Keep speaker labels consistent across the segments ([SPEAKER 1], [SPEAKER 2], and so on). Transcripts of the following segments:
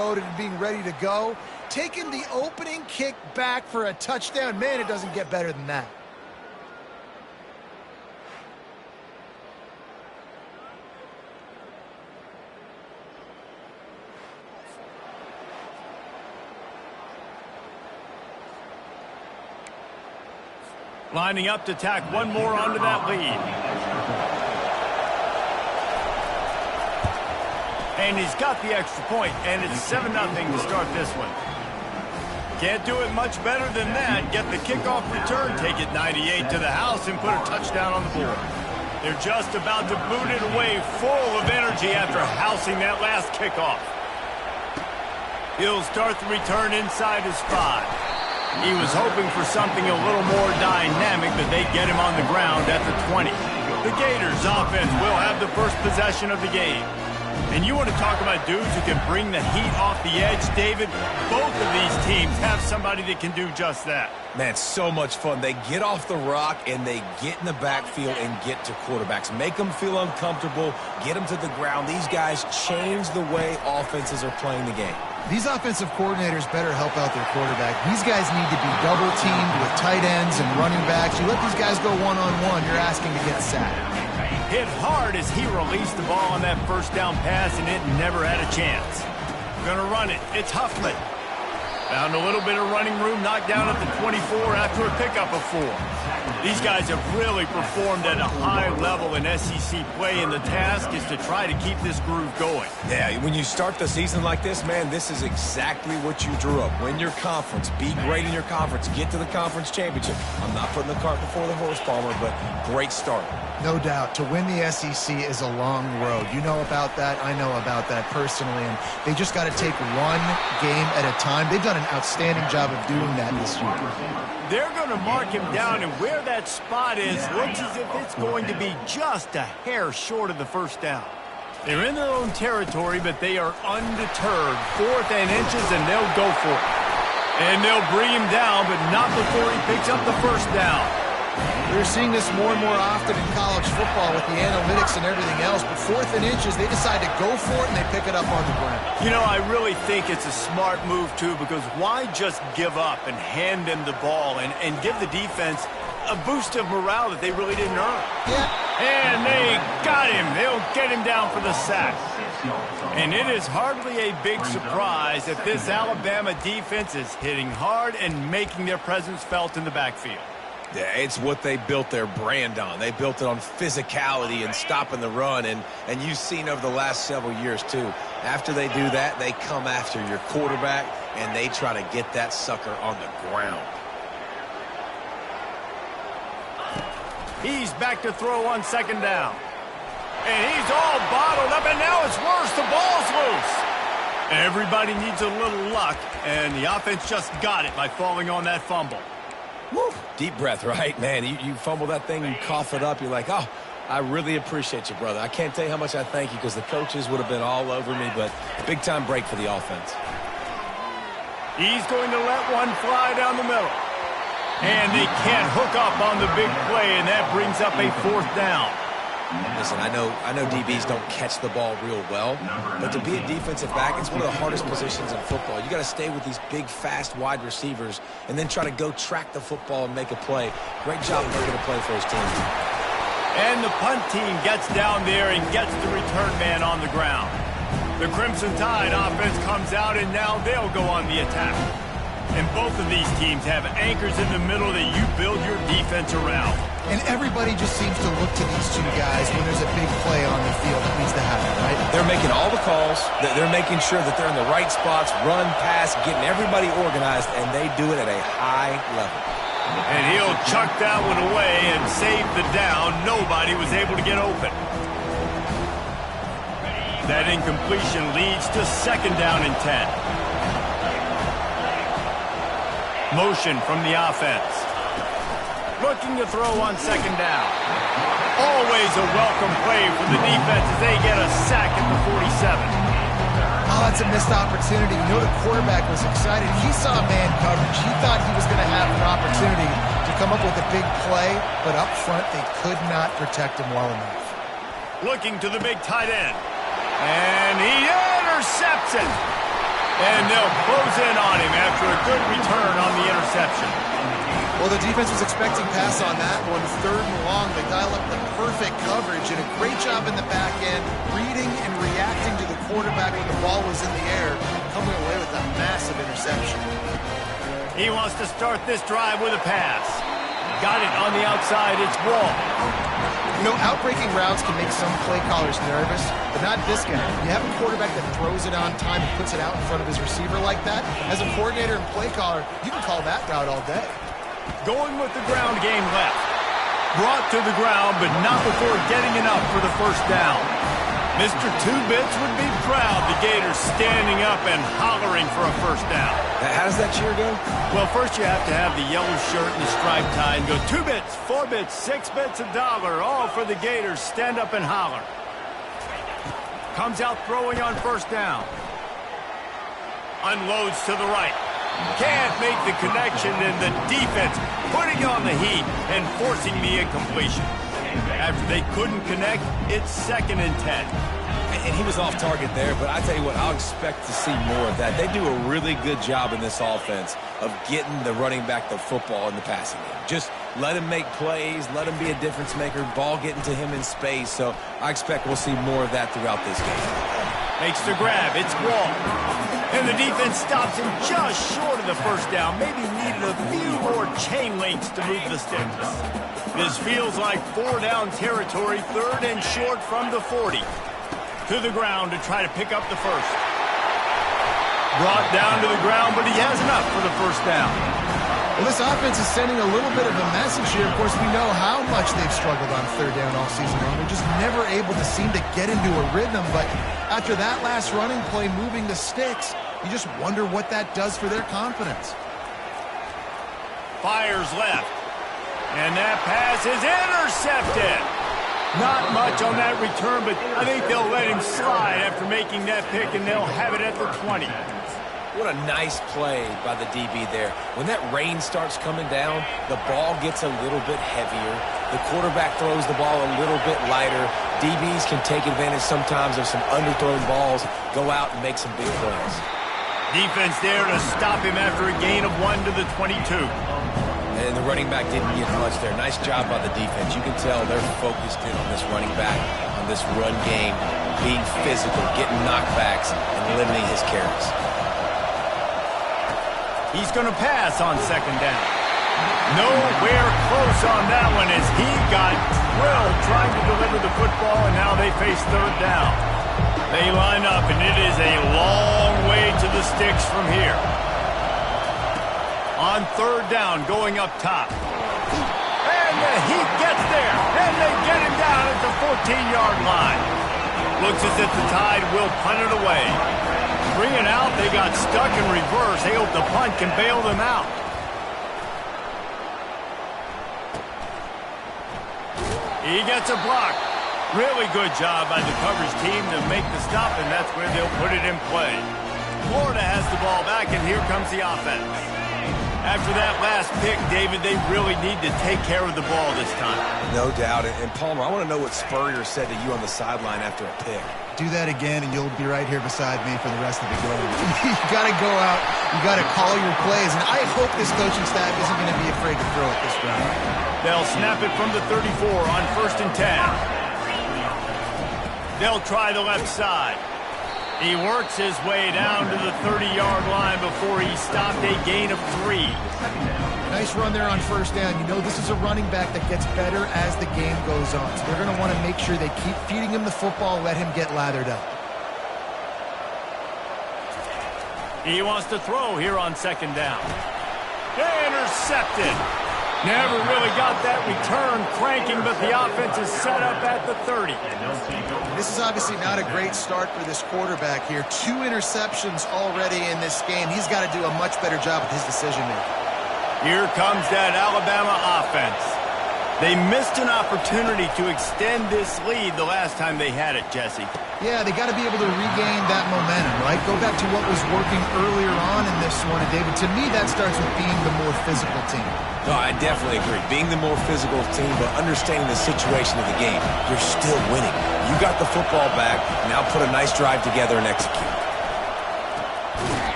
[SPEAKER 1] loaded and being ready to go. Taking the opening kick back for a touchdown. Man, it doesn't get better than that.
[SPEAKER 2] Lining up to tack one more onto that lead. And he's got the extra point, and it's 7-0 to start this one. Can't do it much better than that. Get the kickoff return, take it 98 to the house, and put a touchdown on the board. They're just about to boot it away, full of energy after housing that last kickoff. He'll start the return inside his 5. He was hoping for something a little more dynamic, but they get him on the ground at the 20. The Gators offense will have the first possession of the game. And you want to talk about dudes who can bring the heat off the edge, David? Both of these teams have somebody that can do just that.
[SPEAKER 3] Man, so much fun. They get off the rock and they get in the backfield and get to quarterbacks. Make them feel uncomfortable, get them to the ground. These guys change the way offenses are playing the game.
[SPEAKER 1] These offensive coordinators better help out their quarterback. These guys need to be double-teamed with tight ends and running backs. You let these guys go one-on-one, you're asking to get sacked.
[SPEAKER 2] Hit hard as he released the ball on that first down pass, and it never had a chance. Gonna run it. It's Huffman. Found a little bit of running room, knocked down at the 24 after a pickup of 4. These guys have really performed at a high level in SEC play, and the task is to try to keep this groove going.
[SPEAKER 3] Yeah, when you start the season like this, man, this is exactly what you drew up. Win your conference, be great in your conference, get to the conference championship. I'm not putting the cart before the horse, Palmer, but great start.
[SPEAKER 1] No doubt. To win the SEC is a long road. You know about that. I know about that personally. And they just got to take one game at a time. They've done an outstanding job of doing that this year.
[SPEAKER 2] They're going to mark him down, and where that spot is looks as if it's going to be just a hair short of the first down. They're in their own territory, but they are undeterred. 4th and inches, and they'll go for it. And they'll bring him down, but not before he picks up the first down.
[SPEAKER 1] We're seeing this more and more often in college football with the analytics and everything else, but 4th and inches, they decide to go for it, and they pick it up on the ground.
[SPEAKER 2] You know, I really think it's a smart move, too, because why just give up and hand them the ball and give the defense a boost of morale that they really didn't earn?
[SPEAKER 1] Yeah.
[SPEAKER 2] And they got him. They'll get him down for the sack. And it is hardly a big surprise that this Alabama defense is hitting hard and making their presence felt in the backfield.
[SPEAKER 3] Yeah, it's what they built their brand on. They built it on physicality and stopping the run, and you've seen over the last several years, too. After they do that, they come after your quarterback, and they try to get that sucker on the ground.
[SPEAKER 2] He's back to throw on 2nd down. And he's all bottled up, and now it's worse. The ball's loose. Everybody needs a little luck, and the offense just got it by falling on that fumble.
[SPEAKER 3] Woo. Deep breath, right? Man, you fumble that thing, you cough it up, you're like, oh, I really appreciate you, brother. I can't tell you how much I thank you because the coaches would have been all over me, but big-time break for the offense.
[SPEAKER 2] He's going to let one fly down the middle. And they can't hook up on the big play, and that brings up a 4th down.
[SPEAKER 3] Listen, I know DBs don't catch the ball real well, but to be a defensive back, it's one of the hardest positions in football. You got to stay with these big, fast, wide receivers and then try to go track the football and make a play. Great job making a play for his team.
[SPEAKER 2] And the punt team gets down there and gets the return man on the ground. The Crimson Tide offense comes out, and now they'll go on the attack. And both of these teams have anchors in the middle that you build your defense around.
[SPEAKER 1] And everybody just seems to look to these two guys when there's a big play on the field that needs to happen, right?
[SPEAKER 3] They're making all the calls. They're making sure that they're in the right spots, run, pass, getting everybody organized, and they do it at a high level.
[SPEAKER 2] And he'll chuck that one away and save the down. Nobody was able to get open. That incompletion leads to 2nd down and 10. Motion from the offense. Looking to throw on 2nd down. Always a welcome play from the defense as they get a sack at the 47.
[SPEAKER 1] Oh, that's a missed opportunity. You know the quarterback was excited. He saw man coverage. He thought he was going to have an opportunity to come up with a big play, but up front they could not protect him well enough.
[SPEAKER 2] Looking to the big tight end. And he intercepts it. And they'll close in on him after a good return on the interception.
[SPEAKER 1] Well, the defense was expecting pass on that one. 3rd and long, they dial up the perfect coverage and a great job in the back end, reading and reacting to the quarterback when the ball was in the air, coming away with a massive interception.
[SPEAKER 2] He wants to start this drive with a pass. Got it on the outside. It's Wall.
[SPEAKER 1] You know, outbreaking routes can make some play callers nervous, but not this guy. You have a quarterback that throws it on time and puts it out in front of his receiver like that. As a coordinator and play caller, you can call that route all day.
[SPEAKER 2] Going with the ground game left. Brought to the ground, but not before getting enough for the first down. Mr. Two-Bits would be proud. The Gators standing up and hollering for a first down.
[SPEAKER 3] How does that cheer go?
[SPEAKER 2] Well, first you have to have the yellow shirt and the striped tie and go 2 bits, 4 bits, 6 bits, $1, all for the Gators. Stand up and holler. Comes out throwing on first down. Unloads to the right. Can't make the connection, and the defense putting on the heat and forcing the incompletion. After they couldn't connect, it's 2nd and 10.
[SPEAKER 3] And he was off target there, but I tell you what, I'll expect to see more of that. They do a really good job in this offense of getting the running back the football in the passing game. Just let him make plays, let him be a difference maker, ball getting to him in space. So I expect we'll see more of that throughout this game.
[SPEAKER 2] Makes the grab. It's Wall. And the defense stops him just short of the first down. Maybe needed a few more chain links to move the sticks. This feels like 4-down territory, 3rd and short from the 40. To the ground to try to pick up the first. Brought down to the ground, but he has enough for the first down.
[SPEAKER 1] Well, this offense is sending a little bit of a message here. Of course, we know how much they've struggled on 3rd down all season long. They're just never able to seem to get into a rhythm. But after that last running play, moving the sticks, you just wonder what that does for their confidence.
[SPEAKER 2] Fires left. And that pass is intercepted. Not much on that return, but I think they'll let him slide after making that pick, and they'll have it at the 20.
[SPEAKER 3] What a nice play by the DB there. When that rain starts coming down, the ball gets a little bit heavier. The quarterback throws the ball a little bit lighter. DBs can take advantage sometimes of some underthrown balls, go out and make some big plays.
[SPEAKER 2] Defense there to stop him after a gain of 1 to the 22.
[SPEAKER 3] And the running back didn't get much there. Nice job by the defense. You can tell they're focused in on this running back, on this run game, being physical, getting knockbacks, and limiting his carries.
[SPEAKER 2] He's going to pass on 2nd down. Nowhere close on that one as he got drilled trying to deliver the football, and now they face 3rd down. They line up, and it is a long way to the sticks from here. On 3rd down, going up top. And the heat gets there, and they get him down at the 14-yard line. Looks as if the Tide will punt it away. Bring it out, they got stuck in reverse. They hope the punt can bail them out. He gets a block. Really good job by the coverage team to make the stop, and that's where they'll put it in play. Florida has the ball back, and here comes the offense. After that last pick, David, they really need to take care of the ball this time.
[SPEAKER 3] No doubt. And Palmer, I want to know what Spurrier said to you on the sideline after a pick.
[SPEAKER 1] Do that again, and you'll be right here beside me for the rest of the game. You got to go out. You got to call your plays, and I hope this coaching staff isn't going to be afraid to throw it this round.
[SPEAKER 2] They'll snap it from the 34 on 1st and 10. They'll try the left side. He works his way down to the 30-yard line before he stopped a gain of 3.
[SPEAKER 1] Nice run there on 1st down. You know this is a running back that gets better as the game goes on. So they're going to want to make sure they keep feeding him the football, let him get lathered up.
[SPEAKER 2] He wants to throw here on 2nd down. Intercepted. Never really got that return cranking, but the offense is set up at the 30.
[SPEAKER 1] This is obviously not a great start for this quarterback here. 2 interceptions already in this game. He's got to do a much better job with his decision-making.
[SPEAKER 2] Here comes that Alabama offense. They missed an opportunity to extend this lead the last time they had it, Jesse.
[SPEAKER 1] Yeah, they got to be able to regain that momentum, right? Go back to what was working earlier on in this one. And, David, to me, that starts with being the more physical team.
[SPEAKER 3] No, I definitely agree. Being the more physical team, but understanding the situation of the game. You're still winning. You got the football back. Now put a nice drive together and execute.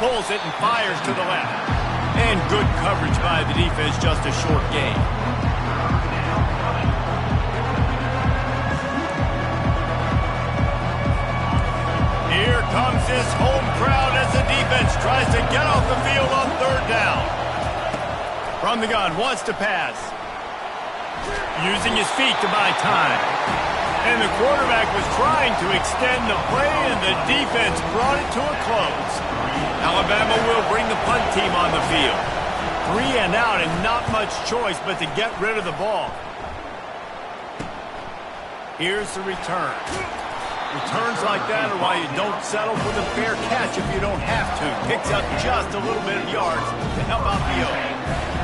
[SPEAKER 2] pulls it and fires to the left. And good coverage by the defense, just a short gain. Here comes this home crowd as the defense tries to get off the field on third down. From the gun, wants to pass. Using his feet to buy time. And the quarterback was trying to extend the play, and the defense brought it to a close. Alabama will bring the punt team on the field. 3 and out, and not much choice but to get rid of the ball. Here's the return. Returns like that are why you don't settle for the fair catch if you don't have to. Picks up just a little bit of yards to help out the O.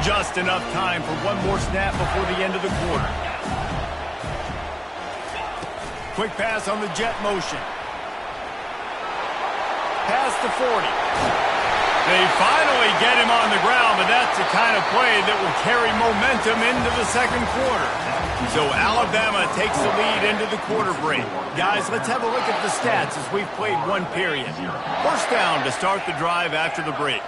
[SPEAKER 2] Just enough time for one more snap before the end of the quarter. Quick pass on the jet motion. Past the 40. They finally get him on the ground, but that's the kind of play that will carry momentum into the second quarter. So Alabama takes the lead into the quarter break. Guys, let's have a look at the stats as we've played one period. First down to start the drive after the break.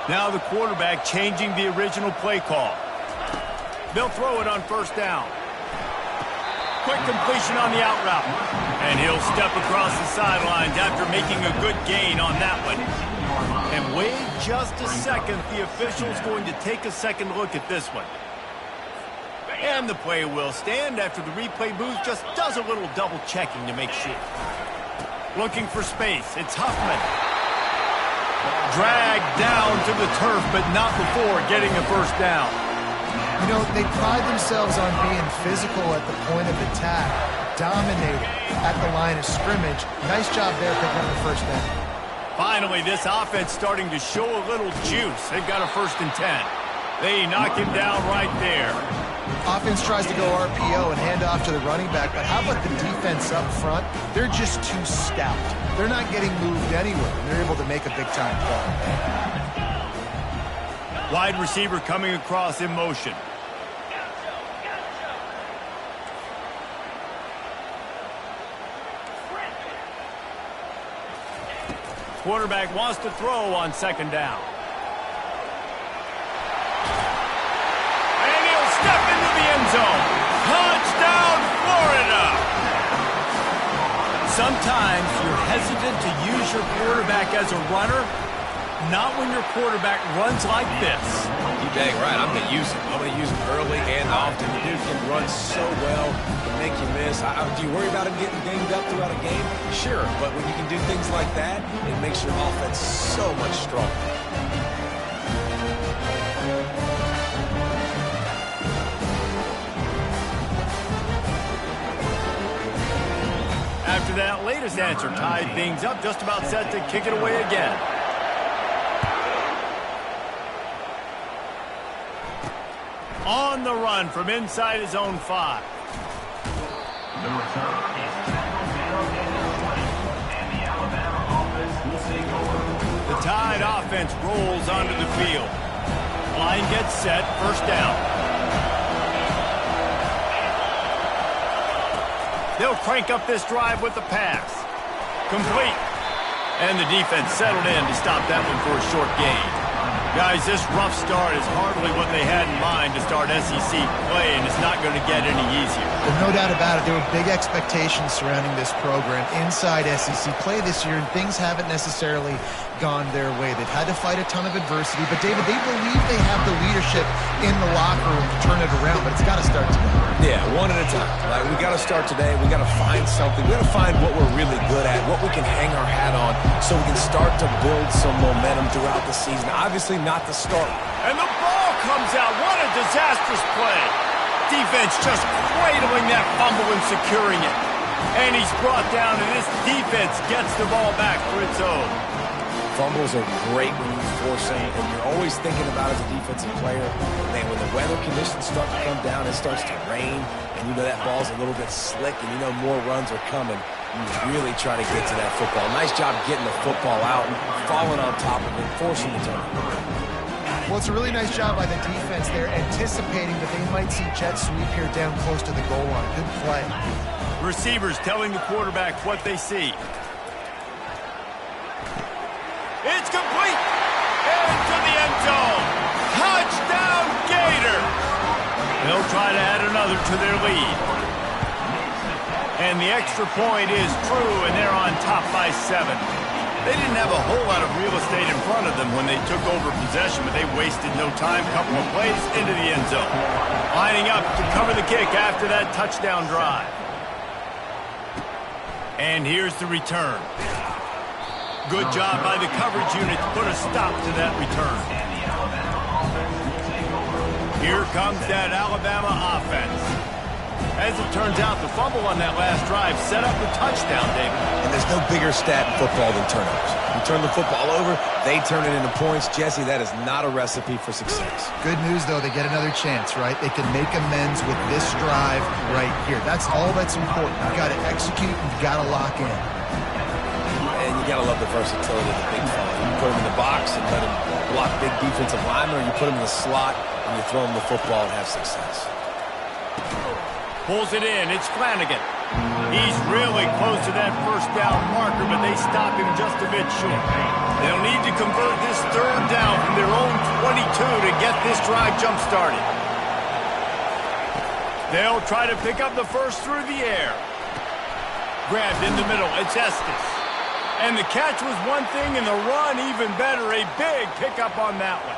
[SPEAKER 2] Now the quarterback changing the original play call. They'll throw it on first down. Quick completion on the out route. And he'll step across the sidelines after making a good gain on that one. And wait just a second. The official's going to take a second look at this one. And the play will stand after the replay booth just does a little double checking to make sure. Looking for space. It's Huffman. Dragged down to the turf, but not before getting a first down.
[SPEAKER 1] You know, they pride themselves on being physical at the point of attack, dominating at the line of scrimmage. Nice job there picking up the first down.
[SPEAKER 2] Finally, this offense starting to show a little juice. They've got a 1st and 10. They knock him down right there.
[SPEAKER 1] Offense tries to go RPO and hand off to the running back, but how about the defense up front? They're just too stout. They're not getting moved anywhere. They're able to make a big-time play.
[SPEAKER 2] Wide receiver coming across in motion. Quarterback wants to throw on second down. And he'll step into the end zone. Touchdown, Florida! Sometimes you're hesitant to use your quarterback as a runner. Not when your quarterback runs like this.
[SPEAKER 3] You dang right. I'm going to use him. I'm going to use him early and often. The dude can run so well, can make you miss. Do you worry about him getting dinged up throughout a game? Sure, but when you can do things like that, it makes your offense so much stronger.
[SPEAKER 2] After that latest answer tied things up, just about set to kick it away again. On the run from inside his own 5. The Tide offense rolls onto the field. Line gets set, first down. They'll crank up this drive with the pass. Complete. And the defense settled in to stop that one for a short gain. Guys, this rough start is hardly what they had in mind to start SEC play, and it's not going to get any easier.
[SPEAKER 1] There's no doubt about it. There were big expectations surrounding this program inside SEC play this year, and things haven't necessarily gone their way. They've had to fight a ton of adversity, but David, they believe they have the leadership in the locker room to turn it around, but it's got to start today.
[SPEAKER 3] Yeah, one at a time. Like, we got to start today. We got to find something. We got to find what we're really good at, what we can hang our hat on, so we can start to build some momentum throughout the season. Obviously, not the start.
[SPEAKER 2] And the ball comes out. What a disastrous play. Defense just cradling that fumble and securing it. And he's brought down, and this defense gets the ball back for its own.
[SPEAKER 3] Fumbles are great when you force them, and you're always thinking about as a defensive player, man, when the weather conditions start to come down, it starts to rain, and you know that ball's a little bit slick, and you know more runs are coming. You really try to get to that football. Nice job getting the football out and falling on top of it, forcing the turnover.
[SPEAKER 1] Well, it's a really nice job by the defense there, anticipating that they might see jet sweep here down close to the goal line. Good play.
[SPEAKER 2] Receivers telling the quarterback what they see. It's complete. Into the end zone. Touchdown, Gator. They'll try to add another to their lead. And the extra point is true, and they're on top by 7. They didn't have a whole lot of real estate in front of them when they took over possession, but they wasted no time. Couple of plays into the end zone. Lining up to cover the kick after that touchdown drive. And here's the return. Good job by the coverage unit to put a stop to that return. Here comes that Alabama offense. As it turns out, the fumble on that last drive set up the touchdown, David.
[SPEAKER 3] And there's no bigger stat in football than turnovers. You turn the football over, they turn it into points. Jesse, that is not a recipe for success.
[SPEAKER 1] Good news, though, they get another chance, right? They can make amends with this drive right here. That's all that's important. You've got to execute, you've got to lock in.
[SPEAKER 3] And you got to love the versatility of the big fella. You put him in the box and let him block big defensive linemen, or you put him in the slot and you throw him the football and have success.
[SPEAKER 2] Pulls it in. It's Flanagan. He's really close to that first down marker, but they stop him just a bit short. They'll need to convert this third down from their own 22 to get this drive jump-started. They'll try to pick up the first through the air. Grabbed in the middle. It's Estes. And the catch was one thing, and the run even better. A big pickup on that one.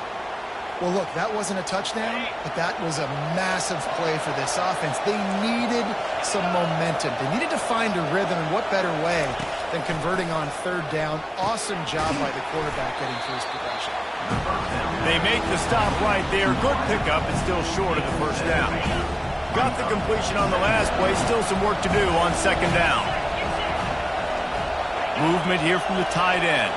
[SPEAKER 1] Well, look, that wasn't a touchdown, but that was a massive play for this offense. They needed some momentum. They needed to find a rhythm, and what better way than converting on third down. Awesome job by the quarterback getting first possession.
[SPEAKER 2] They make the stop right there. Good pickup, but still short of the first down. Got the completion on the last play. Still some work to do on second down. Movement here from the tight end.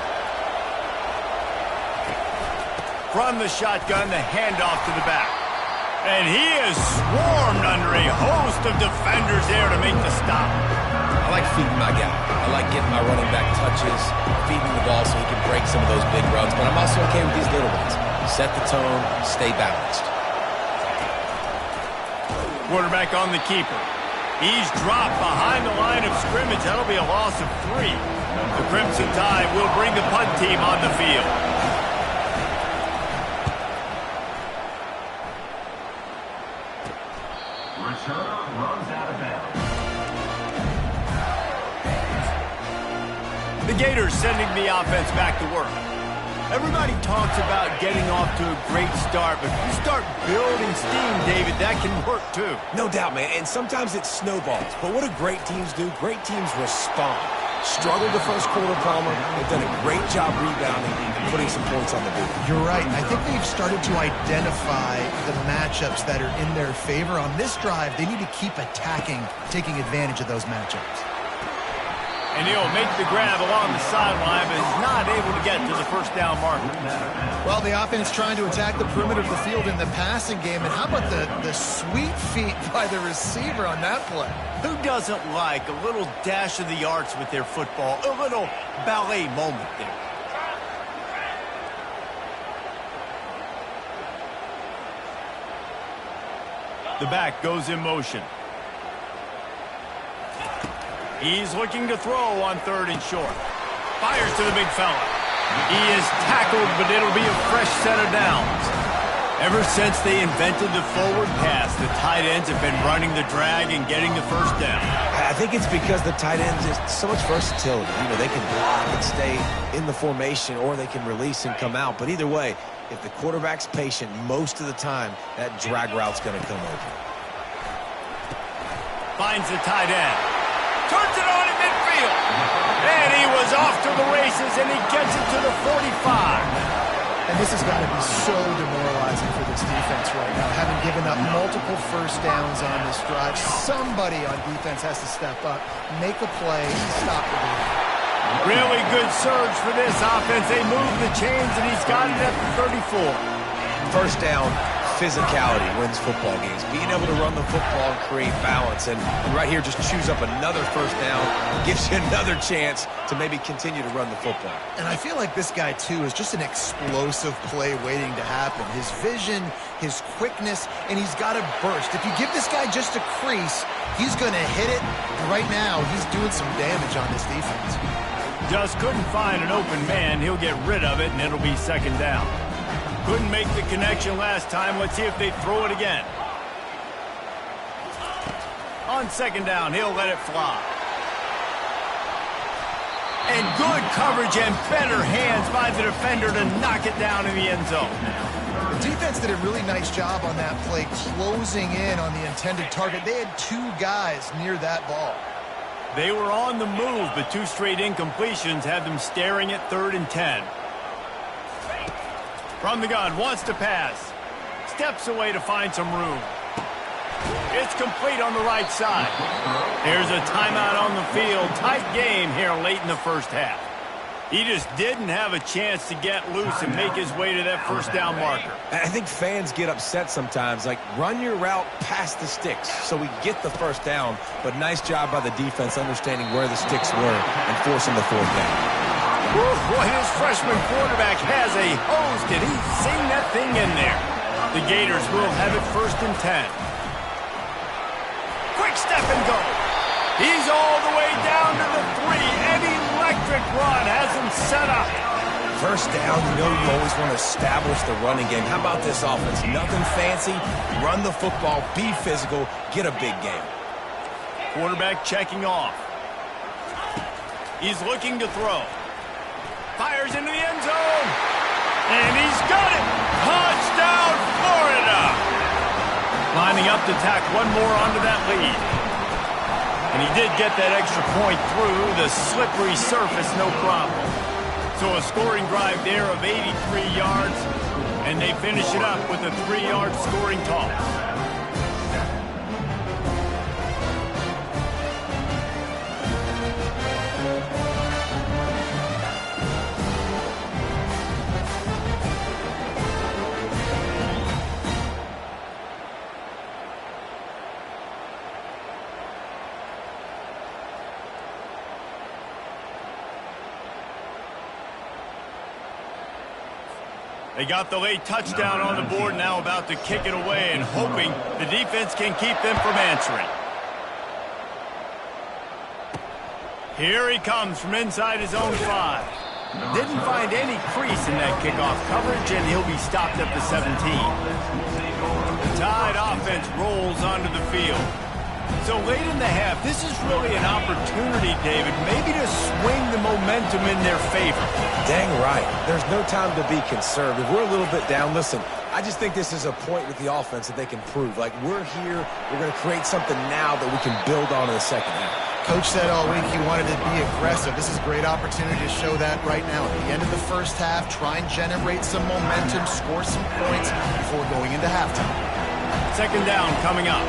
[SPEAKER 2] From the shotgun, the handoff to the back. And he is swarmed under a host of defenders there to make the stop.
[SPEAKER 3] I like feeding my guy. I like getting my running back touches, feeding the ball so he can break some of those big runs. But I'm also okay with these little ones. Set the tone, stay balanced.
[SPEAKER 2] Quarterback on the keeper. He's dropped behind the line of scrimmage. That'll be a loss of 3. The Crimson Tide will bring the punt team on the field. The Gators sending the offense back to work. Everybody talks about getting off to a great start, but if you start building steam, David, that can work too.
[SPEAKER 3] No doubt, man, and sometimes it snowballs. But what do great teams do? Great teams respond. Struggled the first quarter, Palmer. They've done a great job rebounding and putting some points on the board.
[SPEAKER 1] You're right. I think they've started to identify the matchups that are in their favor. On this drive, they need to keep attacking, taking advantage of those matchups.
[SPEAKER 2] And he'll make the grab along the sideline, but is not able to get to the first down marker.
[SPEAKER 1] Well, the offense trying to attack the perimeter of the field in the passing game. And how about the sweet feet by the receiver on that play?
[SPEAKER 2] Who doesn't like a little dash of the arts with their football? A little ballet moment there. The back goes in motion. He's looking to throw on third and short. Fires to the big fella. He is tackled, but it'll be a fresh set of downs. Ever since they invented the forward pass, the tight ends have been running the drag and getting the first down.
[SPEAKER 3] I think it's because the tight ends is so much versatility. You know, they can block and stay in the formation, or they can release and come out. But either way, if the quarterback's patient most of the time, that drag route's going to come over.
[SPEAKER 2] Finds the tight end. Turns it on in midfield. And he was off to the races, and he gets it to the 45.
[SPEAKER 1] And this has got to be so demoralizing for this defense right now. Having given up multiple first downs on this drive, somebody on defense has to step up, make a play, stop the game.
[SPEAKER 2] Really good surge for this offense. They move the chains, and he's got it at the 34.
[SPEAKER 3] First down, physicality wins football games. Being able to run the football and create balance. And right here, just choose up another first down. Gives you another chance to maybe continue to run the football.
[SPEAKER 1] And I feel like this guy, too, is just an explosive play waiting to happen. His vision, his quickness, and he's got a burst. If you give this guy just a crease, he's going to hit it. And right now, he's doing some damage on this defense.
[SPEAKER 2] Just couldn't find an open man. He'll get rid of it, and it'll be second down. Couldn't make the connection last time. Let's see if they throw it again. On second down, he'll let it fly. And good coverage and better hands by the defender to knock it down in the end zone.
[SPEAKER 1] The defense did a really nice job on that play, closing in on the intended target. They had two guys near that ball.
[SPEAKER 2] They were on the move, but two straight incompletions had them staring at 3rd and 10. From the gun, wants to pass. Steps away to find some room. It's complete on the right side. There's a timeout on the field. Tight game here late in the first half. He just didn't have a chance to get loose and make his way to that first down marker.
[SPEAKER 3] I think fans get upset sometimes. Like, run your route past the sticks so we get the first down. But nice job by the defense understanding where the sticks were and forcing the 4th down.
[SPEAKER 2] Woo, boy, his freshman quarterback has a hose. Did he sing that thing in there? The Gators will have it 1st and 10. Quick step and go. He's all the way down to the 3. An electric run has him set up.
[SPEAKER 3] First down, you always want to establish the running game. How about this offense? Nothing fancy. Run the football, be physical, get a big game.
[SPEAKER 2] Quarterback checking off. He's looking to throw. Fires into the end zone. And he's got it. Touchdown, Florida. Lining up to tack one more onto that lead. And he did get that extra point through the slippery surface, no problem. So a scoring drive there of 83 yards, and they finish it up with a 3-yard scoring toss. They got the late touchdown on the board, now about to kick it away and hoping the defense can keep them from answering. Here he comes from inside his own 5. Didn't find any crease in that kickoff coverage, and he'll be stopped at the 17. The Tide offense rolls onto the field. So late in the half, this is really an opportunity, David, maybe to swing the momentum in their favor.
[SPEAKER 3] Dang right. There's no time to be conservative. We're a little bit down. Listen, I just think this is a point with the offense that they can prove. Like, we're here, we're going to create something now that we can build on in the second half.
[SPEAKER 1] Coach said all week he wanted to be aggressive. This is a great opportunity to show that right now. At the end of the first half, try and generate some momentum, score some points before going into halftime.
[SPEAKER 2] Second down coming up.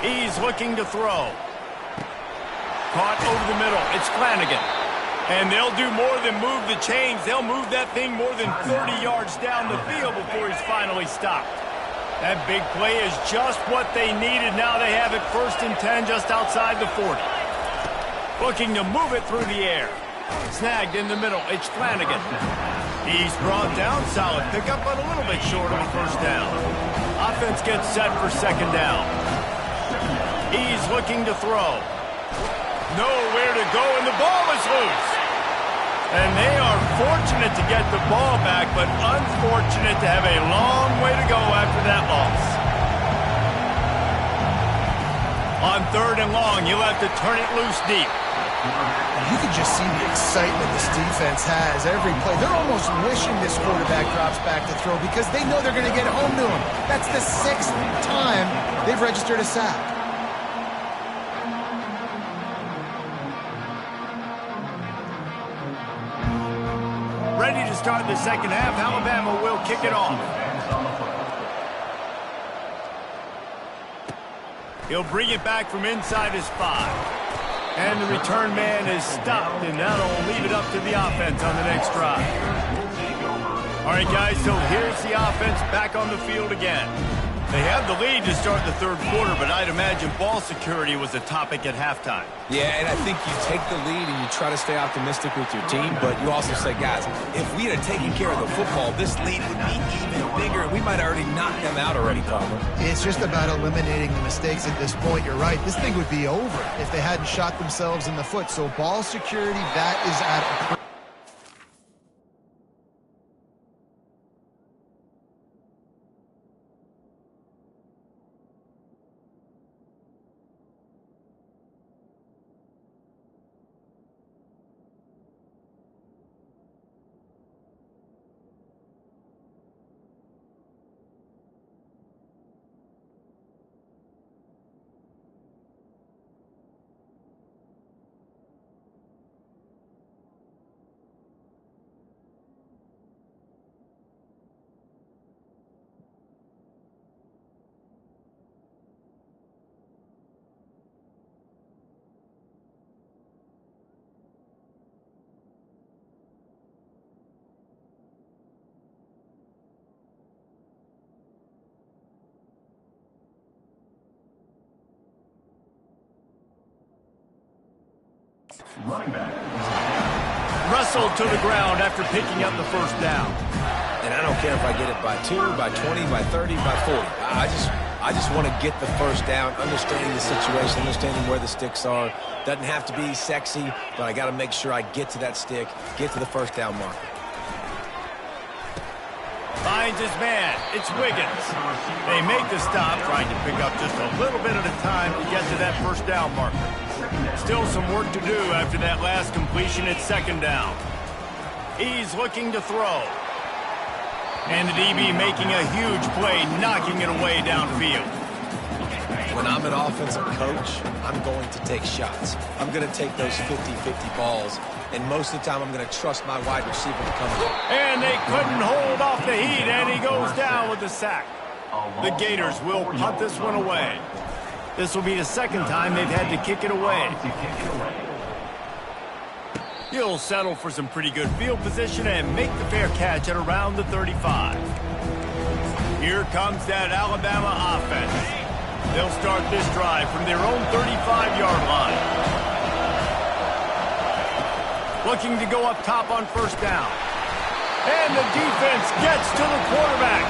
[SPEAKER 2] He's looking to throw. Caught over the middle. It's Flanagan. And they'll do more than move the chains. They'll move that thing more than 30 yards down the field before he's finally stopped. That big play is just what they needed. Now they have it 1st and 10 just outside the 40. Looking to move it through the air. Snagged in the middle. It's Flanagan. He's brought down. Solid pickup, but a little bit short of a first down. Offense gets set for second down. He's looking to throw. Nowhere to go, and the ball is loose. And they are fortunate to get the ball back, but unfortunate to have a long way to go after that loss. On 3rd and long, you'll have to turn it loose deep.
[SPEAKER 1] You can just see the excitement this defense has every play. They're almost wishing this quarterback drops back to throw because they know they're going to get home to him. That's the 6th time they've registered a sack.
[SPEAKER 2] Ready to start the second half. Alabama will kick it off. He'll bring it back from inside his 5. And the return man is stopped, and that'll leave it up to the offense on the next drive. All right, guys, so here's the offense back on the field again. They have the lead to start the third quarter, but I'd imagine ball security was a topic at halftime.
[SPEAKER 3] Yeah, and I think you take the lead and you try to stay optimistic with your team, but you also say, guys, if we had taken care of the football, this lead would be even bigger, and we might have already knocked them out already, Palmer.
[SPEAKER 1] It's just about eliminating the mistakes at this point. You're right. This thing would be over if they hadn't shot themselves in the foot. So ball security, that is at a...
[SPEAKER 4] Running back.
[SPEAKER 2] Wrestled to the ground after picking up the first down.
[SPEAKER 3] And I don't care if I get it by 2, by 20, by 30, by 40. I just want to get the first down, understanding the situation, understanding where the sticks are. Doesn't have to be sexy, but I got to make sure I get to that stick, get to the first down marker.
[SPEAKER 2] Finds his man. It's Wiggins. They make the stop, trying to pick up just a little bit at a time to get to that first down marker. Still some work to do after that last completion at second down. He's looking to throw. And the DB making a huge play, knocking it away downfield.
[SPEAKER 3] When I'm an offensive coach, I'm going to take shots. I'm going to take those 50-50 balls, and most of the time I'm going to trust my wide receiver to come in.
[SPEAKER 2] And they couldn't hold off the heat, and he goes down with the sack. The Gators will punt this one away. This will be the second time they've had to kick it away. He'll settle for some pretty good field position and make the fair catch at around the 35. Here comes that Alabama offense. They'll start this drive from their own 35-yard line. Looking to go up top on first down. And the defense gets to the quarterback.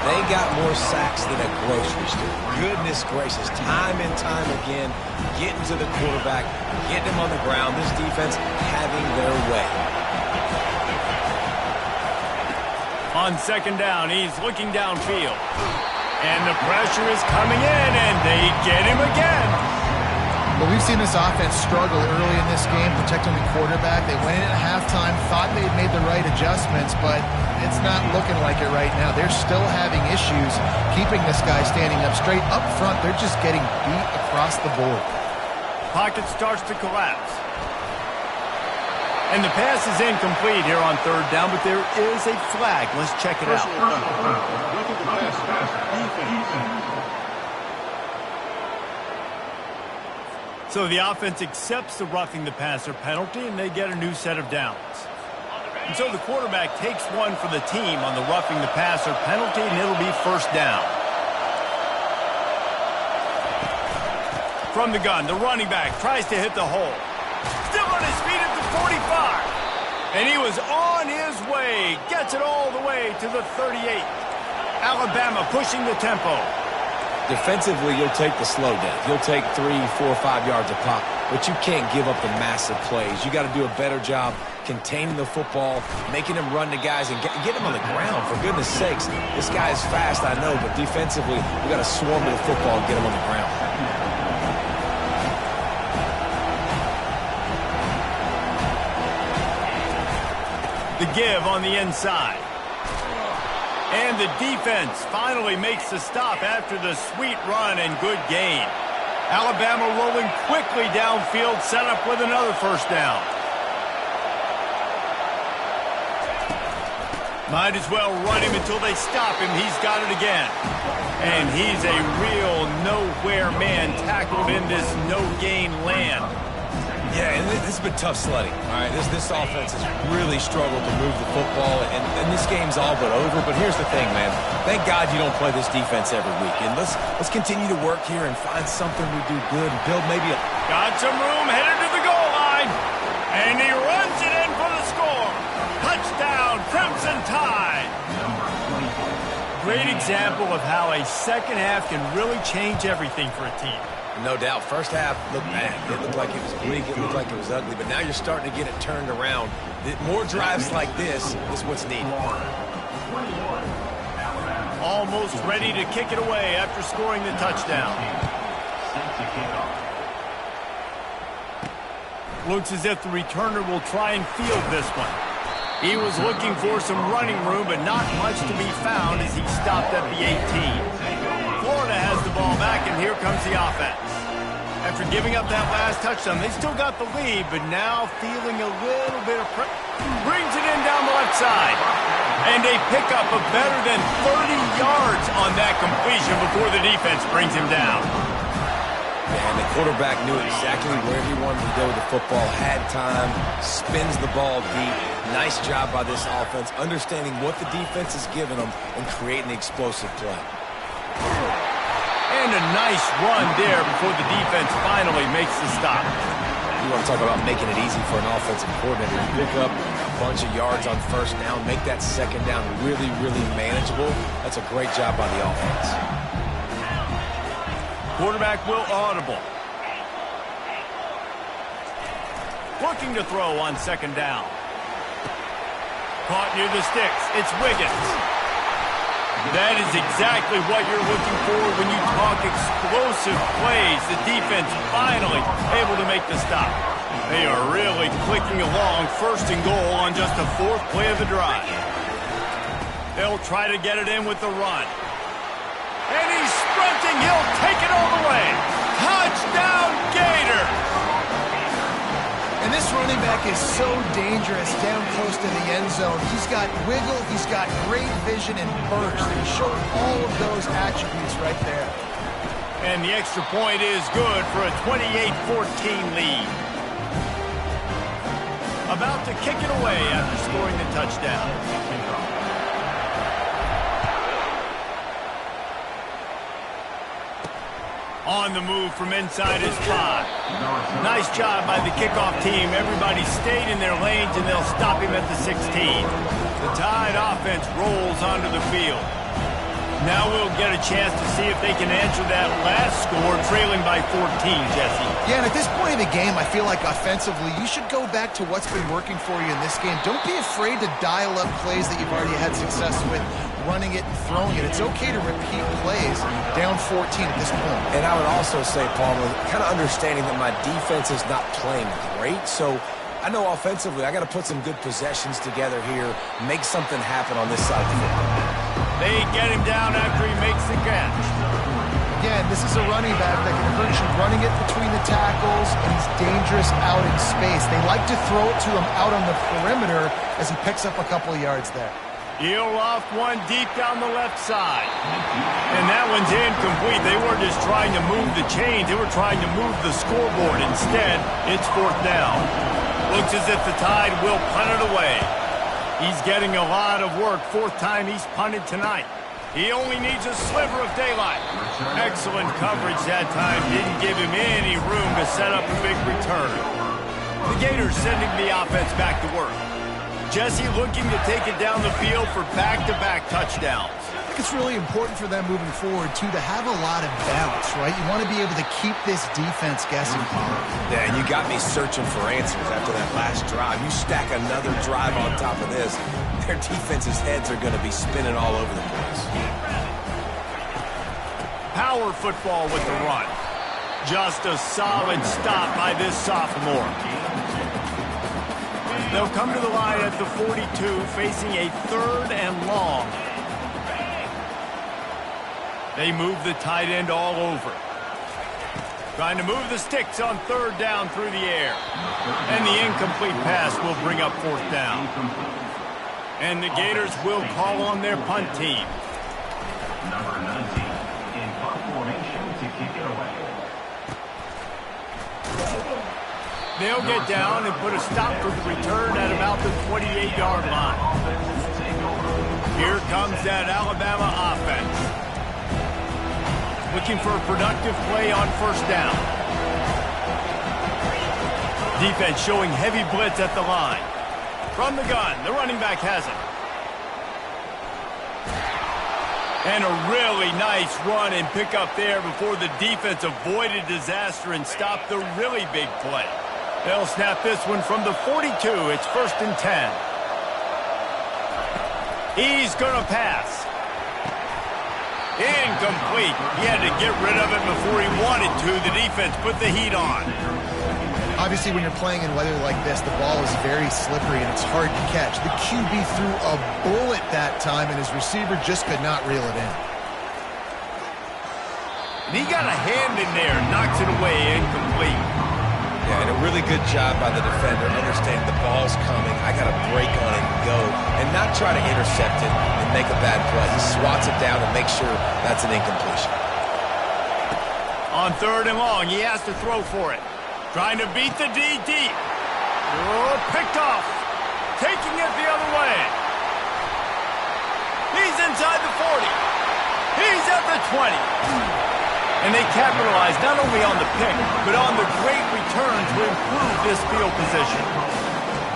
[SPEAKER 3] They got more sacks than a grocery store. Goodness gracious, time and time again, getting to the quarterback, getting him on the ground. This defense having their way.
[SPEAKER 2] On second down, he's looking downfield. And the pressure is coming in, and they get him again.
[SPEAKER 1] But we've seen this offense struggle early in this game, protecting the quarterback. They went in at halftime, thought they'd made the right adjustments, but it's not looking like it right now. They're still having issues keeping this guy standing up straight. Up front, they're just getting beat across the board.
[SPEAKER 2] Pocket starts to collapse. And the pass is incomplete here on third down, but there is a flag. Let's check it out. So the offense accepts the roughing the passer penalty, and they get a new set of downs. And so the quarterback takes one for the team on the roughing the passer penalty, and it'll be first down. From the gun, the running back tries to hit the hole. Still on his feet at the 45. And he was on his way. Gets it all the way to the 38. Alabama pushing the tempo.
[SPEAKER 3] Defensively, you'll take the slow down. You'll take 3, 4, 5 yards a pop, but you can't give up the massive plays. You got to do a better job containing the football, making him run to guys, and get him on the ground. For goodness sakes, this guy is fast, I know, but defensively, we got to swarm to the football and get him on the ground.
[SPEAKER 2] The give on the inside. And the defense finally makes the stop after the sweet run and good gain. Alabama rolling quickly downfield, set up with another first down. Might as well run him until they stop him. He's got it again. And he's a real nowhere man tackled in this no-gain land.
[SPEAKER 3] Yeah, and this has been tough sledding. All right, this offense has really struggled to move the football, and this game's all but over. But here's the thing, man. Thank God you don't play this defense every week. And let's continue to work here and find something we do good and build maybe a...
[SPEAKER 2] Got some room, headed to the goal line. And he runs it in for the score. Touchdown, Crimson Tide. Great example of how a second half can really change everything for a team.
[SPEAKER 3] No doubt. First half looked bad. It looked like it was bleak. It looked like it was ugly. But now you're starting to get it turned around. More drives like this is what's needed.
[SPEAKER 2] Almost ready to kick it away after scoring the touchdown. Looks as if the returner will try and field this one. He was looking for some running room, but not much to be found as he stopped at the 18. Florida has the ball back, and here comes the offense. After giving up that last touchdown, they still got the lead, but now feeling a little bit of pressure. Brings it in down the left side. And a pickup of better than 30 yards on that completion before the defense brings him down.
[SPEAKER 3] And the quarterback knew exactly where he wanted to go with the football, had time, spins the ball deep. Nice job by this offense, understanding what the defense is giving them and creating the explosive play.
[SPEAKER 2] And a nice run there before the defense finally makes the stop.
[SPEAKER 3] You want to talk about making it easy for an offensive coordinator to pick up a bunch of yards on first down, make that second down really, really manageable. That's a great job by the offense.
[SPEAKER 2] Quarterback will audible. Looking to throw on second down. Caught near the sticks. It's Wiggins. That is exactly what you're looking for when you talk explosive plays. The defense finally able to make the stop. They are really clicking along, first and goal on just the fourth play of the drive. They'll try to get it in with the run. And he's sprinting. He'll take it all the way. Touchdown, Gator!
[SPEAKER 1] And this running back is so dangerous down close to the end zone. He's got wiggle, he's got great vision and burst. He showed all of those attributes right there.
[SPEAKER 2] And the extra point is good for a 28-14 lead. About to kick it away after scoring the touchdown. On the move from inside his 5. Nice job by the kickoff team. Everybody stayed in their lanes, and they'll stop him at the 16. The Tide offense rolls onto the field. Now we'll get a chance to see if they can answer that last score, trailing by 14, Jesse.
[SPEAKER 1] Yeah, and at this point in the game, I feel like offensively, you should go back to what's been working for you in this game. Don't be afraid to dial up plays that you've already had success with, running it and throwing it. It's okay to repeat plays down 14 at this point.
[SPEAKER 3] And I would also say, Palmer, kind of understanding that my defense is not playing great, so I know offensively I got to put some good possessions together here, make something happen on this side of the football.
[SPEAKER 2] They get him down after he makes the catch.
[SPEAKER 1] Again, this is a running back that can hurt you running it between the tackles, and he's dangerous out in space. They like to throw it to him out on the perimeter as he picks up a couple of yards there.
[SPEAKER 2] He'll loft one deep down the left side. And that one's incomplete. They weren't just trying to move the chains. They were trying to move the scoreboard. Instead, it's fourth down. Looks as if the Tide will punt it away. He's getting a lot of work. Fourth time he's punted tonight. He only needs a sliver of daylight. Excellent coverage that time. Didn't give him any room to set up a big return. The Gators sending the offense back to work. Jesse looking to take it down the field for back-to-back touchdowns.
[SPEAKER 1] I think it's really important for them moving forward, too, to have a lot of balance, right? You want to be able to keep this defense guessing.
[SPEAKER 3] Yeah, and you got me searching for answers after that last drive. You stack another drive on top of this, their defense's heads are going to be spinning all over the place.
[SPEAKER 2] Power football with the run. Just a solid stop by this sophomore. They'll come to the line at the 42, facing a third and long. They move the tight end all over. Trying to move the sticks on third down through the air. And the incomplete pass will bring up fourth down. And the Gators will call on their punt team.
[SPEAKER 4] Number 19 in punt formation to kick it away.
[SPEAKER 2] They'll get down and put a stop to the return at about the 28-yard line. Here comes that Alabama offense. Looking for a productive play on first down. Defense showing heavy blitz at the line. From the gun, the running back has it. And a really nice run and pick up there before the defense avoided disaster and stopped the really big play. They'll snap this one from the 42. It's 1st and 10. He's going to pass. Incomplete. He had to get rid of it before he wanted to. The defense put the heat on.
[SPEAKER 1] Obviously, when you're playing in weather like this, the ball is very slippery and it's hard to catch. The QB threw a bullet that time, and his receiver just could not reel it in.
[SPEAKER 2] And he got a hand in there, knocks it away, incomplete.
[SPEAKER 3] Yeah, and a really good job by the defender understanding the ball's coming. I got to break on it and go, and not try to intercept it and make a bad play. He swats it down and makes sure that's an incompletion.
[SPEAKER 2] On 3rd and long, he has to throw for it. Trying to beat the D deep. Oh, picked off. Taking it the other way. He's inside the 40. He's at the 20. And they capitalize not only on the pick, but on the great return to improve this field position.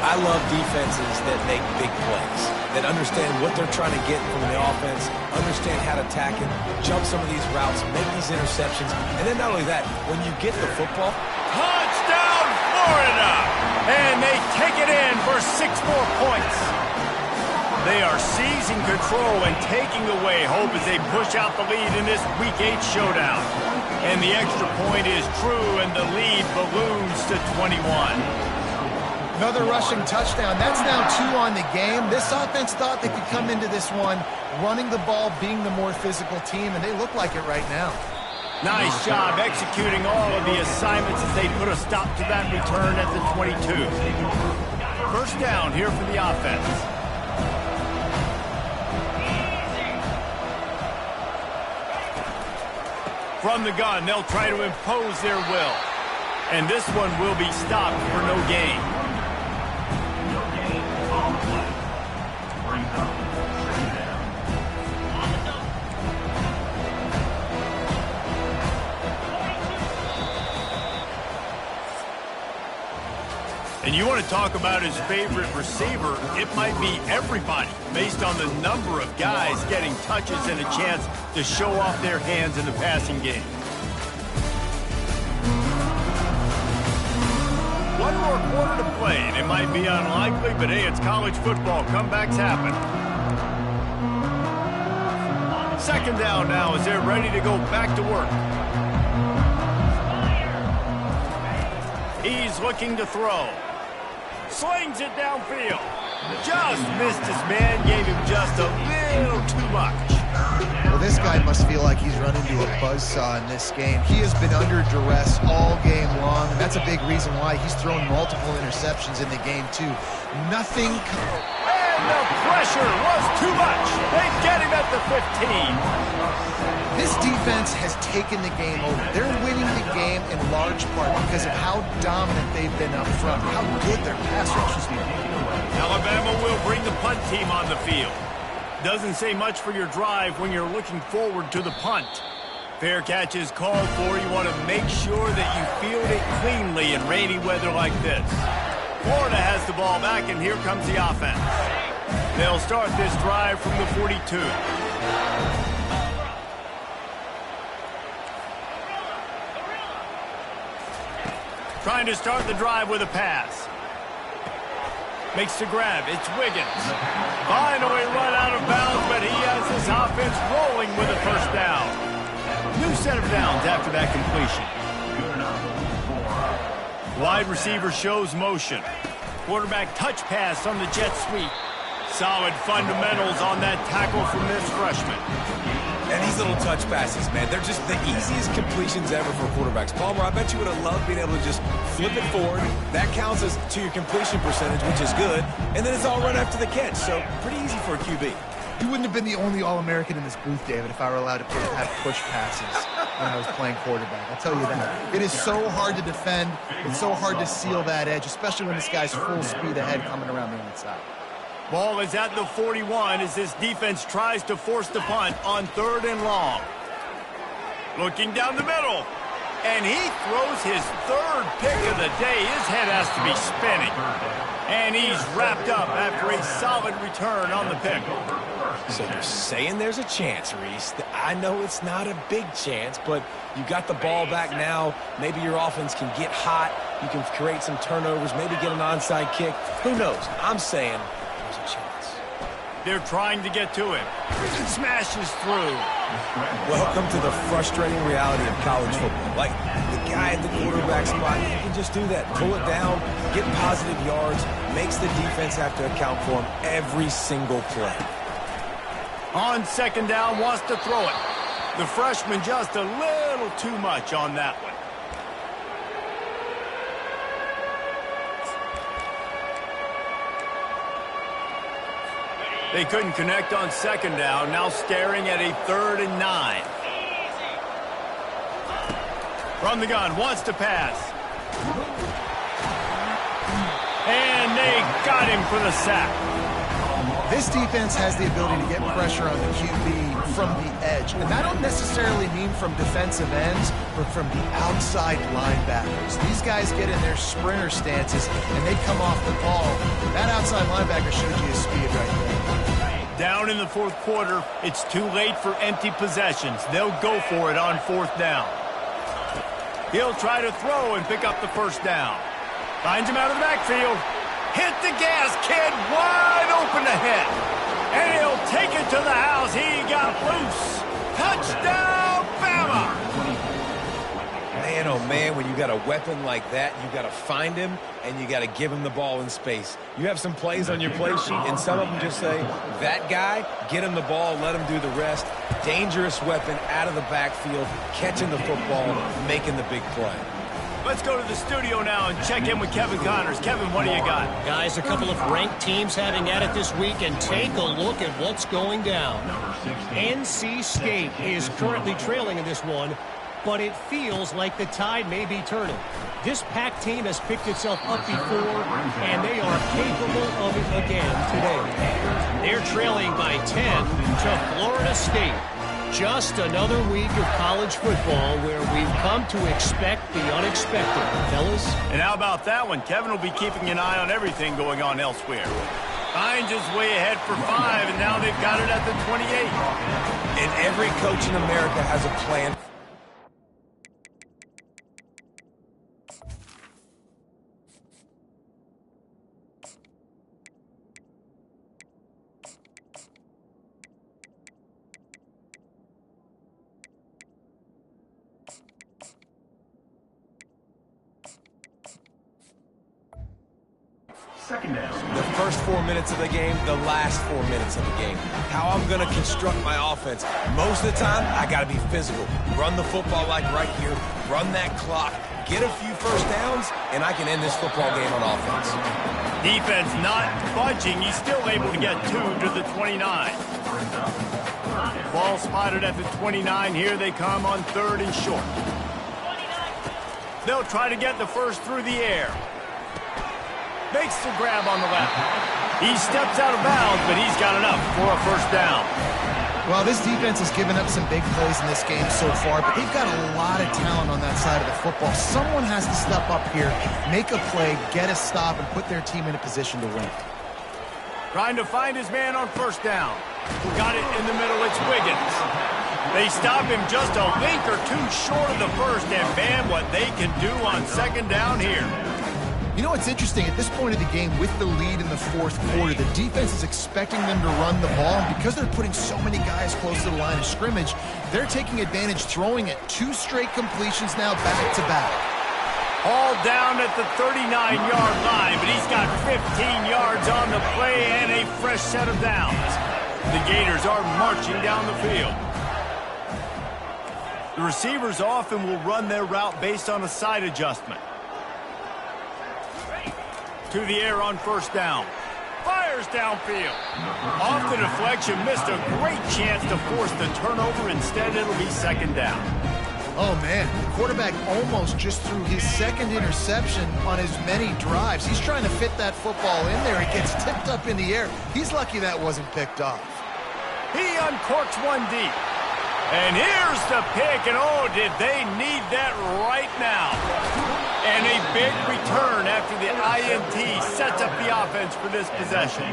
[SPEAKER 3] I love defenses that make big plays, that understand what they're trying to get from the offense, understand how to attack it, jump some of these routes, make these interceptions, and then not only that, when you get the football,
[SPEAKER 2] touchdown, Florida! And they take it in for 6 more points. They are seizing control and taking away hope as they push out the lead in this Week 8 showdown. And the extra point is true, and the lead balloons to 21.
[SPEAKER 1] Another rushing touchdown. That's now 2 on the game. This offense thought they could come into this one running the ball, being the more physical team, and they look like it right now.
[SPEAKER 2] Nice job executing all of the assignments as they put a stop to that return at the 22. First down here for the offense. From the gun, they'll try to impose their will. And this one will be stopped for no gain. And you want to talk about his favorite receiver, it might be everybody, based on the number of guys getting touches and a chance to show off their hands in the passing game. One more quarter to play, and it might be unlikely, but hey, it's college football. Comebacks happen. Second down now as they're ready to go back to work. He's looking to throw. Slings it downfield. Just missed his man, gave him just a little too much.
[SPEAKER 1] Well, this guy must feel like he's run into a buzzsaw in this game. He has been under duress all game long, and that's a big reason why he's thrown multiple interceptions in the game, too. Nothing.
[SPEAKER 2] And the pressure was too much. They get him at the 15.
[SPEAKER 1] This defense has taken the game over. They're winning the game in large part because of how dominant they've been up front, how good their pass rush has been.
[SPEAKER 2] Alabama will bring the punt team on the field. Doesn't say much for your drive when you're looking forward to the punt. Fair catch is called for. You want to make sure that you field it cleanly in rainy weather like this. Florida has the ball back, and here comes the offense. They'll start this drive from the 42. Trying to start the drive with a pass. Makes the grab. It's Wiggins. Finally run out of bounds, but he has his offense rolling with a first down. New set of downs after that completion. Wide receiver shows motion. Quarterback touch pass on the jet sweep. Solid fundamentals on that tackle from this freshman.
[SPEAKER 3] And these little touch passes, man, they're just the easiest completions ever for quarterbacks. Palmer, I bet you would have loved being able to just flip it forward. That counts as to your completion percentage, which is good. And then it's all run after the catch, so pretty easy for a QB.
[SPEAKER 1] You wouldn't have been the only All-American in this booth, David, if I were allowed to have push passes. when I was playing quarterback. I'll tell you that. It is so hard to defend. It's so hard to seal that edge, especially when this guy's full speed ahead coming around the inside.
[SPEAKER 2] Ball is at the 41 as this defense tries to force the punt on 3rd and long. Looking down the middle. And he throws his 3rd pick of the day. His head has to be spinning. And he's wrapped up after a solid return on the pick.
[SPEAKER 3] So you're saying there's a chance, Reese. I know it's not a big chance, but you got the ball back now. Maybe your offense can get hot. You can create some turnovers, maybe get an onside kick. Who knows? I'm saying there's a chance.
[SPEAKER 2] They're trying to get to him. Smashes through.
[SPEAKER 3] Welcome to the frustrating reality of college football. Like, the guy at the quarterback spot, he can just do that. Pull it down, get positive yards, makes the defense have to account for him every single play.
[SPEAKER 2] On 2nd down, wants to throw it. The freshman just a little too much on that one. They couldn't connect on 2nd down, now staring at a 3rd and 9. From the gun, wants to pass. And they got him for the sack.
[SPEAKER 1] This defense has the ability to get pressure on the QB from the edge. And that don't necessarily mean from defensive ends, but from the outside linebackers. These guys get in their sprinter stances, and they come off the ball. That outside linebacker showed you his speed right there.
[SPEAKER 2] Down in the 4th quarter, it's too late for empty possessions. They'll go for it on 4th down. He'll try to throw and pick up the 1st down. Finds him out of the backfield. Hit the gas, kid, wide open ahead. And he'll take it to the house. He got loose. Touchdown, Bama!
[SPEAKER 3] Man, oh man, when you got a weapon like that, you got to find him and you got to give him the ball in space. You have some plays on your play sheet, and some of them just say, that guy, get him the ball, let him do the rest. Dangerous weapon out of the backfield, catching the football, making the big play.
[SPEAKER 2] Let's go to the studio now and check in with Kevin Connors. Kevin, what do you got?
[SPEAKER 5] Guys, a couple of ranked teams having at it this week, and take a look at what's going down. NC State is currently trailing in this one, but it feels like the tide may be turning. This Pac team has picked itself up before, and they are capable of it again today. They're trailing by 10 to Florida State. Just another week of college football where we've come to expect the unexpected, fellas.
[SPEAKER 2] And how about that one? Kevin will be keeping an eye on everything going on elsewhere. Finds his way ahead for 5, and now they've got it at the 28.
[SPEAKER 3] And every coach in America has a plan. The first 4 minutes of the game, the last 4 minutes of the game. How I'm going to construct my offense. Most of the time, I got to be physical. Run the football like right here. Run that clock. Get a few first downs, and I can end this football game on offense.
[SPEAKER 2] Defense not budging. He's still able to get 2 to the 29. Ball spotted at the 29. Here they come on 3rd and short. They'll try to get the first through the air. Makes the grab on the left. He steps out of bounds, but he's got enough for a 1st down.
[SPEAKER 1] Well, this defense has given up some big plays in this game so far, but they've got a lot of talent on that side of the football. Someone has to step up here, make a play, get a stop, and put their team in a position to win.
[SPEAKER 2] Trying to find his man on 1st down. Got it in the middle. It's Wiggins. They stop him just a link or two short of the 1st, and man, what they can do on 2nd down here.
[SPEAKER 1] You know what's interesting? At this point of the game, with the lead in the 4th quarter, the defense is expecting them to run the ball. And because they're putting so many guys close to the line of scrimmage, they're taking advantage, throwing it 2 straight completions now back-to-back.
[SPEAKER 2] All down at the 39-yard line, but he's got 15 yards on the play and a fresh set of downs. The Gators are marching down the field. The receivers often will run their route based on a side adjustment. To the air on 1st down. Fires downfield. Off the deflection, missed a great chance to force the turnover. Instead, it'll be 2nd down.
[SPEAKER 1] Oh, man, the quarterback almost just threw his second interception on as many drives. He's trying to fit that football in there. It gets tipped up in the air. He's lucky that wasn't picked off.
[SPEAKER 2] He uncorks one deep. And here's the pick, and oh, did they need that right now. And a big return after the INT sets up the offense for this possession.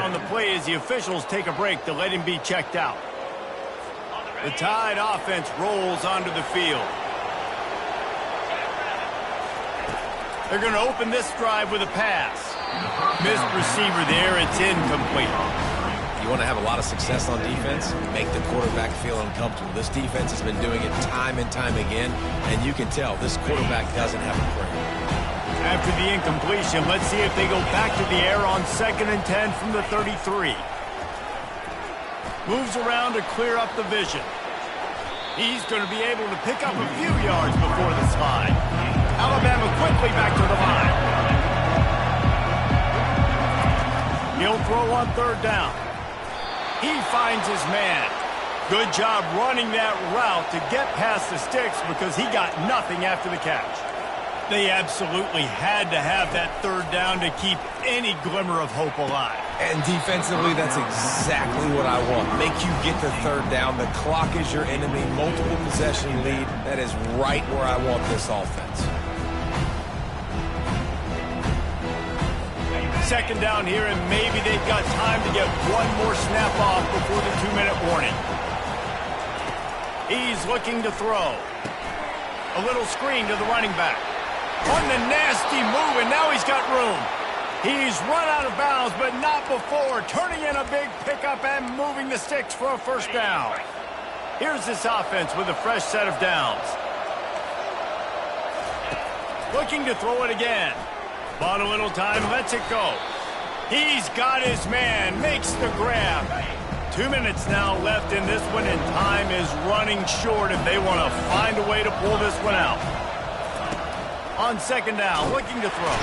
[SPEAKER 2] On the play as the officials take a break to let him be checked out. The Tide offense rolls onto the field. They're going to open this drive with a pass. Missed receiver there, it's incomplete.
[SPEAKER 3] You want to have a lot of success on defense? Make the quarterback feel uncomfortable. This defense has been doing it time and time again, and you can tell this quarterback doesn't have a prayer.
[SPEAKER 2] After the incompletion, let's see if they go back to the air on 2nd and 10 from the 33. Moves around to clear up the vision. He's going to be able to pick up a few yards before the slide. Alabama quickly back to the line. He'll throw on 3rd down. He finds his man. Good job running that route to get past the sticks because he got nothing after the catch. They absolutely had to have that 3rd down to keep any glimmer of hope alive.
[SPEAKER 3] And defensively, that's exactly what I want. Make you get the 3rd down. The clock is your enemy. Multiple possession lead. That is right where I want this offense.
[SPEAKER 2] 2nd down here, and maybe they've got time to get one more snap off before the 2-minute warning. He's looking to throw. A little screen to the running back. On the nasty move, and now he's got room. He's run out of bounds, but not before. Turning in a big pickup and moving the sticks for a 1st down. Here's this offense with a fresh set of downs. Looking to throw it again. Bought a little time, lets it go. He's got his man, makes the grab. 2 minutes now left in this one, and time is running short if they want to find a way to pull this one out. On 2nd down, looking to throw.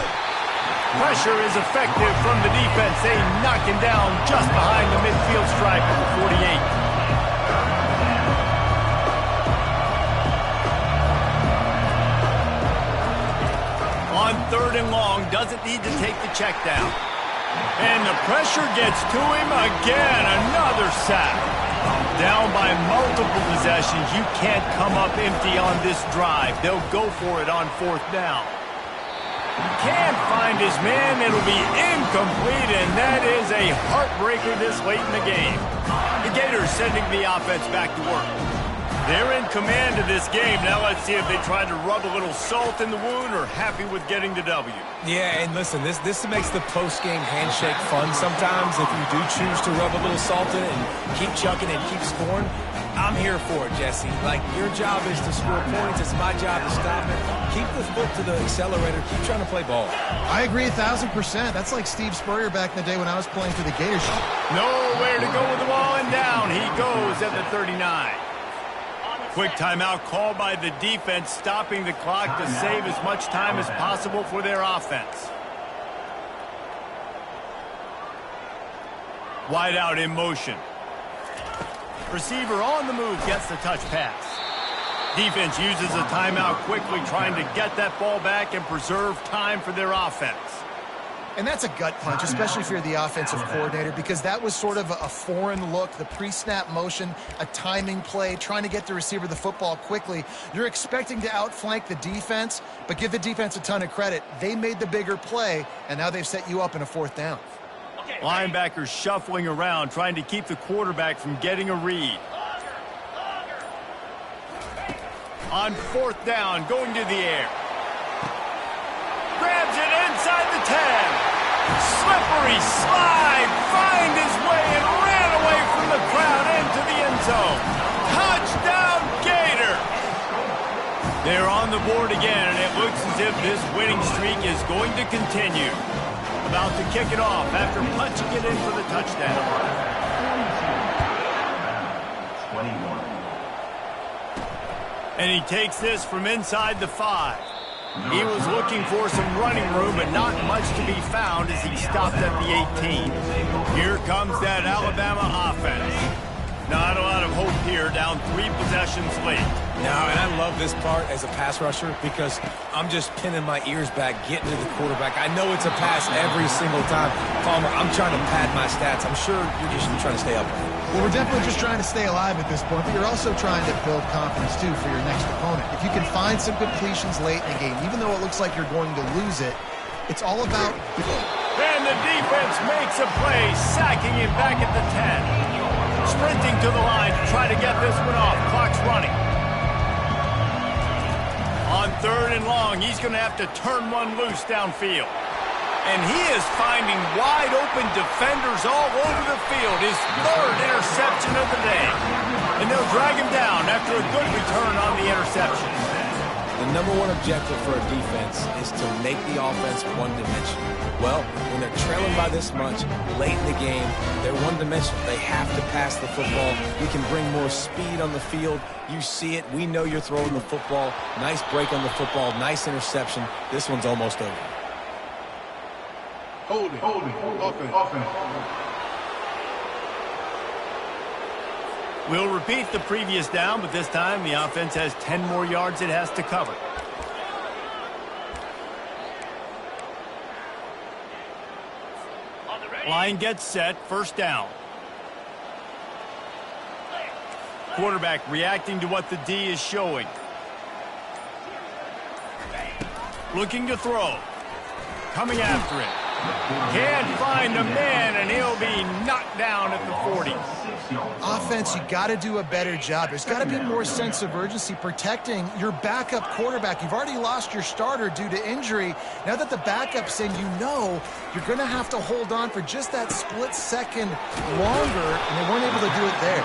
[SPEAKER 2] Pressure is effective from the defense. They knock him down just behind the midfield stripe of the 48. On 3rd and long, doesn't need to take the check down. And the pressure gets to him again. Another sack. Down by multiple possessions. You can't come up empty on this drive. They'll go for it on 4th down. Can't find his man. It'll be incomplete, and that is a heartbreaker this late in the game. The Gators sending the offense back to work. They're in command of this game. Now let's see if they try to rub a little salt in the wound or happy with getting the W.
[SPEAKER 3] Yeah, and listen, this makes the post-game handshake fun sometimes. If you do choose to rub a little salt in it and keep chucking and keep scoring, I'm here for it, Jesse. Like, your job is to score points. It's my job to stop it. Keep the foot to the accelerator. Keep trying to play ball.
[SPEAKER 1] I agree 1,000%. That's like Steve Spurrier back in the day when I was playing for the Gators.
[SPEAKER 2] Nowhere to go with the ball, and down he goes at the 39. Quick timeout called by the defense, stopping the clock to save as much time as possible for their offense. Wide out in motion. Receiver on the move gets the touch pass. Defense uses a timeout quickly, trying to get that ball back and preserve time for their offense.
[SPEAKER 1] And that's a gut punch, especially if you're the offensive coordinator, because that was sort of a foreign look, the pre-snap motion, a timing play, trying to get the receiver the football quickly. You're expecting to outflank the defense, but give the defense a ton of credit. They made the bigger play, and now they've set you up in a 4th down.
[SPEAKER 2] Linebackers shuffling around, trying to keep the quarterback from getting a read. On 4th down, going to the air. Grabs it inside the 10. Slippery slide, find his way and ran away from the crowd into the end zone. Touchdown, Gator! They're on the board again, and it looks as if this winning streak is going to continue. About to kick it off after punching it in for the touchdown.
[SPEAKER 4] 21.
[SPEAKER 2] And he takes this from inside the 5. He was looking for some running room, but not much to be found as he stopped at the 18. Here comes that Alabama offense. Not a lot of hope here, down 3 possessions late.
[SPEAKER 3] No, and I love this part as a pass rusher because I'm just pinning my ears back, getting to the quarterback. I know it's a pass every single time. Palmer, I'm trying to pad my stats. I'm sure you're just trying to stay up.
[SPEAKER 1] Well, we're definitely just trying to stay alive at this point, but you're also trying to build confidence, too, for your next opponent. If you can find some completions late in the game, even though it looks like you're going to lose it, it's all about...
[SPEAKER 2] And the defense makes a play, sacking him back at the 10. Sprinting to the line to try to get this one off. Clock's running. On 3rd and long, he's going to have to turn one loose downfield. And he is finding wide-open defenders all over the field. His 3rd interception of the day. And they'll drag him down after a good return on the interception.
[SPEAKER 3] The #1 objective for a defense is to make the offense one-dimensional. Well, when they're trailing by this much late in the game, they're one-dimensional. They have to pass the football. You can bring more speed on the field. You see it. We know you're throwing the football. Nice break on the football. Nice interception. This one's almost over.
[SPEAKER 6] Hold it. Offense.
[SPEAKER 2] We'll repeat the previous down, but this time the offense has 10 more yards it has to cover. Line gets set, 1st down. Quarterback reacting to what the D is showing. Looking to throw. Coming after it. Can't find the man, and he'll be knocked down at the 40.
[SPEAKER 1] Offense, you got to do a better job. There's got to be more sense of urgency protecting your backup quarterback. You've already lost your starter due to injury. Now that the backup's in, you know you're going to have to hold on for just that split second longer, and they weren't able to do it there.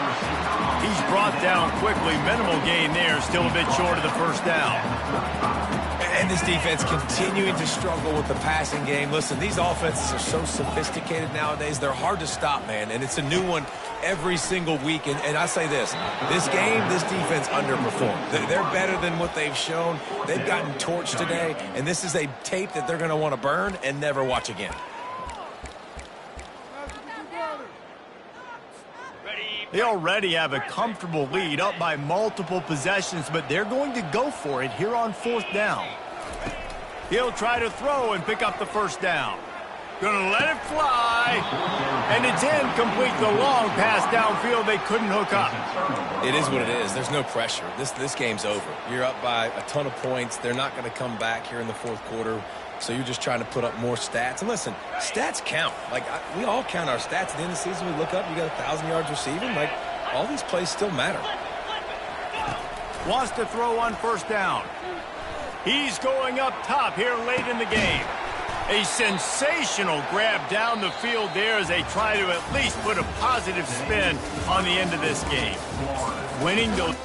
[SPEAKER 2] He's brought down quickly. Minimal gain there. Still a bit short of the 1st down.
[SPEAKER 3] And this defense continuing to struggle with the passing game. Listen, these offenses are so sophisticated nowadays. They're hard to stop, man. And it's a new one every single week. And I say this game, this defense underperformed. They're better than what they've shown. They've gotten torched today. And this is a tape that they're going to want to burn and never watch again.
[SPEAKER 2] They already have a comfortable lead, up by multiple possessions, but they're going to go for it here on 4th down. He'll try to throw and pick up the 1st down. Gonna let it fly, and it's incomplete. The long pass downfield they couldn't hook up.
[SPEAKER 3] It is what it is. There's no pressure. This game's over. You're up by a ton of points. They're not going to come back here in the 4th quarter. So you're just trying to put up more stats. And listen, stats count. We all count our stats. At the end of the season, we look up, you got 1,000 yards receiving. All these plays still matter.
[SPEAKER 2] Wants to throw on 1st down. He's going up top here late in the game. A sensational grab down the field there as they try to at least put a positive spin on the end of this game. Winning those...